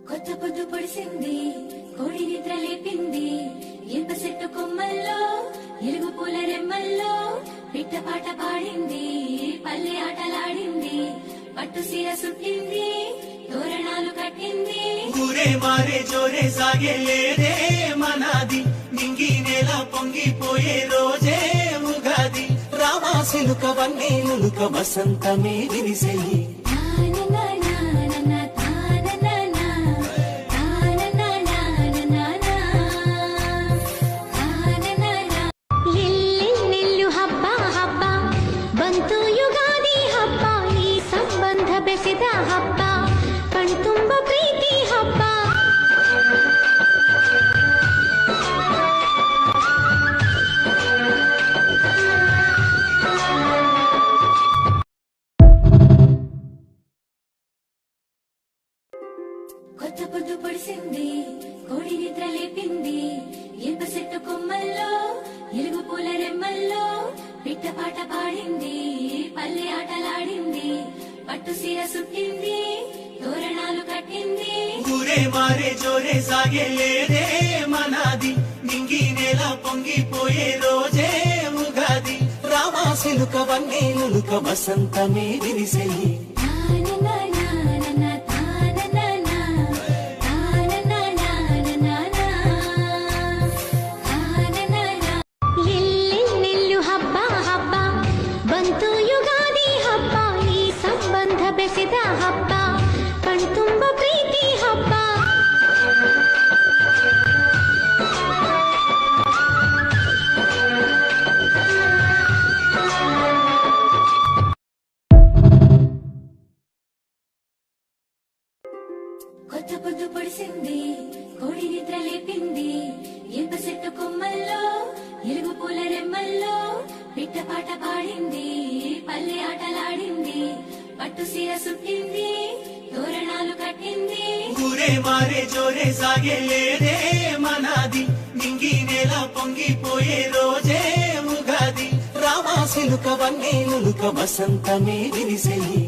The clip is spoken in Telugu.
కొత్త పొద్దు పొడిసింది, కోడి నిద్ర లేపింది, ఇనుప చెట్టు కొమ్మల్లో ఎలుగు పూల రెమ్మల్లో పిట్ట పాట పాడింది, పల్లె ఆటలాడింది, పట్టు సీర సుట్టింది, తోరణాలు కట్టింది. ఊరే మారే జోరే సాగే లేదే మనాది, నింగి నేల పొంగిపోయే రోజే ఉగాది. రామాసిలుక వన్నేలుక వసంతమే విరిసెయ్యి. ಬೆಸೆದ ಹಬ್ಬ, ಕಣ್ತುಂಬ ಪ್ರೀತಿ ಹಬ್ಬ. కొత్త పొద్దు పొడిసింది, కోడి నిద్ర లేపింది, ఇనుప చెట్టు కొమ్మల్లో ఎలుగు పూల రెమ్మల్లో పిట్ట పాట పాడింది, పల్లె ఆటలాడింది, పట్టు సీర సుట్టింది, తోరణాలు కట్టింది. ఊరే మారే జోరే సాగే లేదే మనాది, నింగి నేల పొంగిపోయే రోజే ఉగాది. రామాసిలుక వన్నేలుక వసంతమే విరిసెయ్యి. ಬೆಸೆದ ಹಬ್ಬ, ಕಣ್ತುಂಬ ಪ್ರೀತಿ ಹಬ್ಬ. కొత్త పొద్దు పొడిసింది, కోడి నిద్ర లేపింది, ఇనుప చెట్టు కొమ్మల్లో ఎలుగు పూల రెమ్మల్లో పిట్ట పాట పాడింది, పల్లె ఆటలాడింది, పట్టు సీర సుట్టింది, తోరణాలు కట్టింది. ఊరే మారే జోరే సాగే లేదే మనాది, నింగి నేల పొంగిపోయే రోజే ఉగాది. రామాసిలుక వన్నేలుక వసంతమే విరిసెయ్యి.